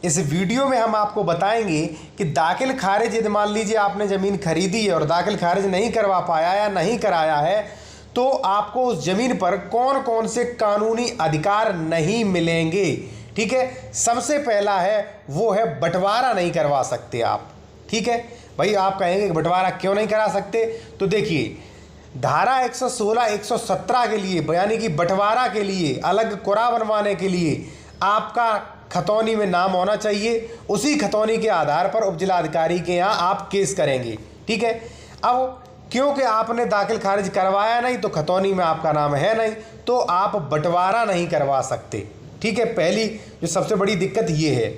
इस वीडियो में हम आपको बताएंगे कि दाखिल खारिज यदि मान लीजिए आपने ज़मीन खरीदी है और दाखिल खारिज नहीं करवा पाया या नहीं कराया है तो आपको उस ज़मीन पर कौन कौन से कानूनी अधिकार नहीं मिलेंगे। ठीक है, सबसे पहला है वो है बंटवारा नहीं करवा सकते आप। ठीक है भाई, आप कहेंगे कि बंटवारा क्यों नहीं करा सकते, तो देखिए धारा 116 117 के लिए यानी कि बंटवारा के लिए अलग कुरा बनवाने के लिए आपका खतौनी में नाम होना चाहिए। उसी खतौनी के आधार पर उपजिलाधिकारी के यहाँ आप केस करेंगे। ठीक है, अब क्योंकि आपने दाखिल खारिज करवाया नहीं तो खतौनी में आपका नाम है नहीं, तो आप बंटवारा नहीं करवा सकते। ठीक है, पहली जो सबसे बड़ी दिक्कत ये है।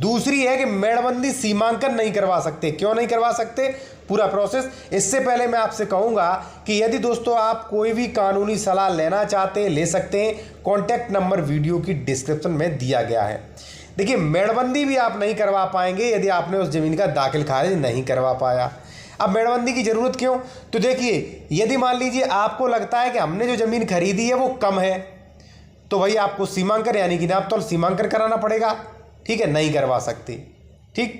दूसरी है कि मेड़बंदी सीमांकन नहीं करवा सकते। क्यों नहीं करवा सकते, पूरा प्रोसेस। इससे पहले मैं आपसे कहूँगा कि यदि दोस्तों आप कोई भी कानूनी सलाह लेना चाहते हैं ले सकते हैं। कॉन्टैक्ट नंबर वीडियो की डिस्क्रिप्शन में दिया गया है। देखिए, मेड़बंदी भी आप नहीं करवा पाएंगे यदि आपने उस ज़मीन का दाखिल खारिज नहीं करवा पाया। अब मेड़बंदी की ज़रूरत क्यों, तो देखिए यदि मान लीजिए आपको लगता है कि हमने जो ज़मीन खरीदी है वो कम है तो भाई आपको सीमांकन यानी कि नाप तौल सीमांकन कराना पड़ेगा। ठीक है, नहीं करवा सकते। ठीक,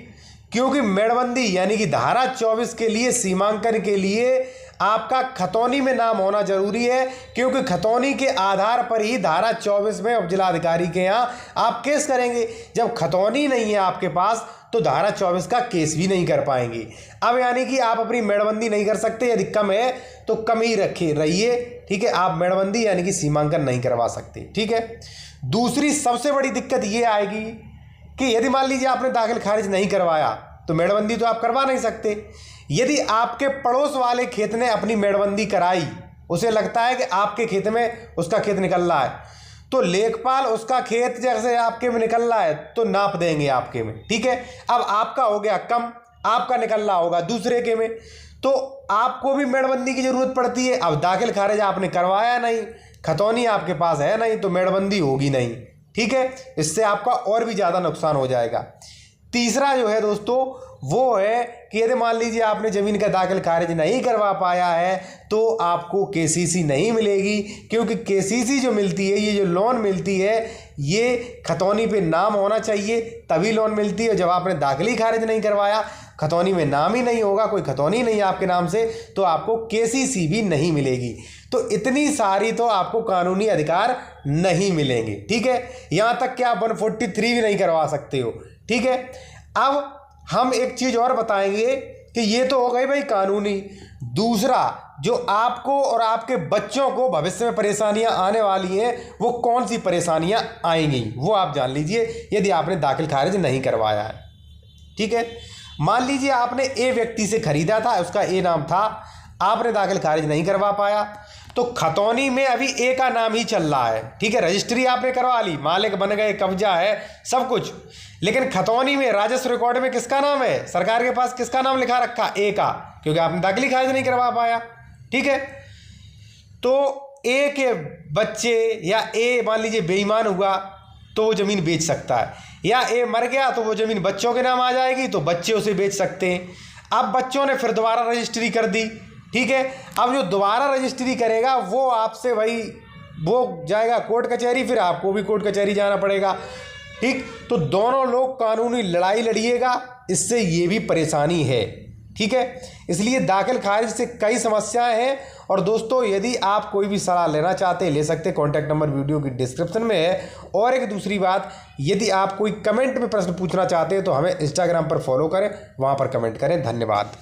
क्योंकि मेड़बंदी यानी कि धारा 24 के लिए सीमांकन के लिए आपका खतौनी में नाम होना जरूरी है, क्योंकि खतौनी के आधार पर ही धारा 24 में उपजिलाधिकारी के यहाँ आप केस करेंगे। जब खतौनी नहीं है आपके पास तो धारा 24 का केस भी नहीं कर पाएंगे। अब यानी कि आप अपनी मेड़बंदी नहीं कर सकते, यदि कम है तो कम ही रहिए। ठीक है, आप मेड़बंदी यानी कि सीमांकन नहीं करवा सकते। ठीक है, दूसरी सबसे बड़ी दिक्कत ये आएगी कि यदि मान लीजिए आपने दाखिल खारिज नहीं करवाया तो मेड़बंदी तो आप करवा नहीं सकते। यदि आपके पड़ोस वाले खेत ने अपनी मेड़बंदी कराई, उसे लगता है कि आपके खेत में उसका खेत निकल रहा है, तो लेखपाल उसका खेत जैसे आपके में निकल रहा है तो नाप देंगे आपके में। ठीक है, अब आपका हो गया कम, आपका निकल रहा होगा दूसरे के में, तो आपको भी मेड़बंदी की जरूरत पड़ती है। अब दाखिल खारिज आपने करवाया नहीं, खतौनी आपके पास है नहीं, तो मेड़बंदी होगी नहीं। ठीक है, इससे आपका और भी ज़्यादा नुकसान हो जाएगा। तीसरा जो है दोस्तों वो है कि यदि मान लीजिए आपने ज़मीन का दाखिल खारिज नहीं करवा पाया है तो आपको केसीसी नहीं मिलेगी, क्योंकि केसीसी जो मिलती है, ये जो लोन मिलती है, ये खतौनी पे नाम होना चाहिए तभी लोन मिलती है। जब आपने दाखिल ही खारिज नहीं करवाया, खतौनी में नाम ही नहीं होगा, कोई खतौनी नहीं है आपके नाम से, तो आपको केसीसी भी नहीं मिलेगी। तो इतनी सारी तो आपको कानूनी अधिकार नहीं मिलेंगे। ठीक है, यहाँ तक कि आप 143 भी नहीं करवा सकते हो। ठीक है, अब हम एक चीज़ और बताएंगे कि ये तो हो गई भाई कानूनी। दूसरा जो आपको और आपके बच्चों को भविष्य में परेशानियां आने वाली हैं, वो कौन सी परेशानियां आएंगी वो आप जान लीजिए यदि आपने दाखिल खारिज नहीं करवाया है। ठीक है, मान लीजिए आपने ए व्यक्ति से खरीदा था, उसका ए नाम था, आपने दाखिल खारिज नहीं करवा पाया तो खतौनी में अभी ए का नाम ही चल रहा है। ठीक है, रजिस्ट्री आपने करवा ली, मालिक बन गए, कब्जा है, सब कुछ, लेकिन खतौनी में राजस्व रिकॉर्ड में किसका नाम है, सरकार के पास किसका नाम लिखा रखा, ए का, क्योंकि आपने दाखिल खारिज नहीं करवा पाया। ठीक है, तो ए के बच्चे या ए मान लीजिए बेईमान हुआ तो वो ज़मीन बेच सकता है, या ए मर गया तो वो ज़मीन बच्चों के नाम आ जाएगी तो बच्चे उसे बेच सकते हैं। अब बच्चों ने फिर दोबारा रजिस्ट्री कर दी। ठीक है, अब जो दोबारा रजिस्ट्री करेगा वो आपसे भाई वो जाएगा कोर्ट कचहरी, फिर आपको भी कोर्ट कचहरी जाना पड़ेगा। ठीक, तो दोनों लोग कानूनी लड़ाई लड़िएगा, इससे ये भी परेशानी है। ठीक है, इसलिए दाखिल खारिज से कई समस्याएं हैं। और दोस्तों यदि आप कोई भी सलाह लेना चाहते हैं ले सकते हैं, कॉन्टैक्ट नंबर वीडियो की डिस्क्रिप्शन में है। और एक दूसरी बात, यदि आप कोई कमेंट में प्रश्न पूछना चाहते हैं तो हमें इंस्टाग्राम पर फॉलो करें, वहाँ पर कमेंट करें। धन्यवाद।